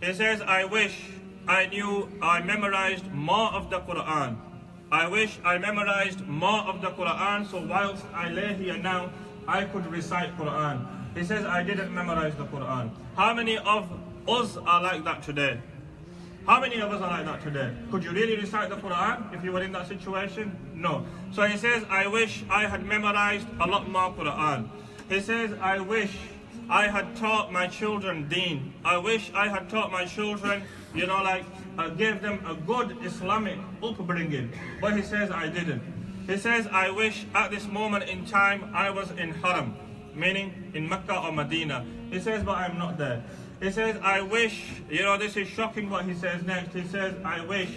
He says, I wish I knew I memorized more of the Quran. I wish I memorized more of the Quran, so whilst I lay here now, I could recite Quran. He says, I didn't memorize the Quran. How many of us are like that today? How many of us are like that today? Could you really recite the Quran if you were in that situation? No. So he says, I wish I had memorized a lot more Quran. He says, I wish I had taught my children deen. I wish I had taught my children, gave them a good Islamic upbringing. But he says, I didn't. He says, I wish at this moment in time I was in Haram, meaning in Mecca or Medina. He says, but I'm not there. He says, I wish, this is shocking what he says next. He says, I wish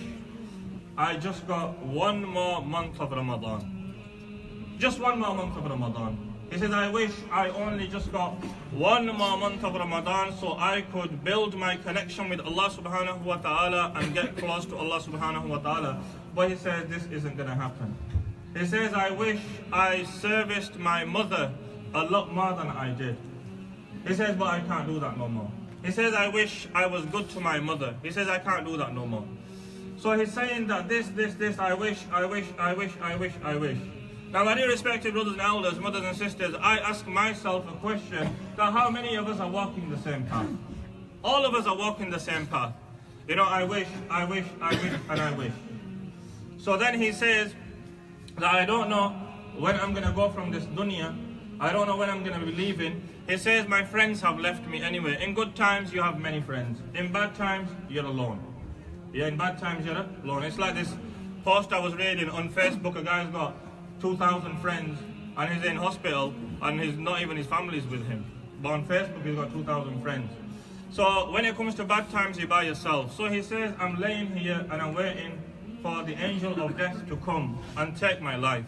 I just got one more month of Ramadan. Just one more month of Ramadan. He says, I wish I only just got one more month of Ramadan so I could build my connection with Allah subhanahu wa ta'ala and get close to Allah subhanahu wa ta'ala. But he says, this isn't going to happen. He says, I wish I serviced my mother a lot more than I did. He says, but I can't do that no more. He says, I wish I was good to my mother. He says, I can't do that no more. So he's saying that this, I wish. Now, my dear respected brothers and elders, mothers and sisters, I ask myself a question, that how many of us are walking the same path? All of us are walking the same path. I wish, and I wish. So then he says that I don't know when I'm going to go from this dunya. I don't know when I'm going to be leaving. He says, my friends have left me anyway. In good times, you have many friends. In bad times, you're alone. Yeah, in bad times, you're alone. It's like this post I was reading on Facebook. A guy's got 2,000 friends and he's in hospital and not even his family's with him. But on Facebook, he's got 2,000 friends. So when it comes to bad times, you're by yourself. So he says, I'm laying here and I'm waiting for the angel of death to come and take my life.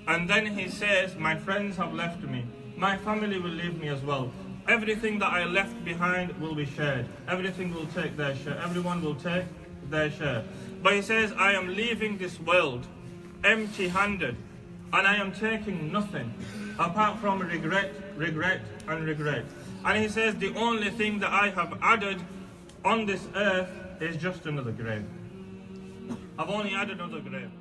And then he says, my friends have left me. My family will leave me as well. Everything that I left behind will be shared. Everything will take their share. Everyone will take their share. But he says, I am leaving this world empty-handed. And I am taking nothing apart from regret, and regret. And he says, the only thing that I have added on this earth is just another grave. I've only added another grave.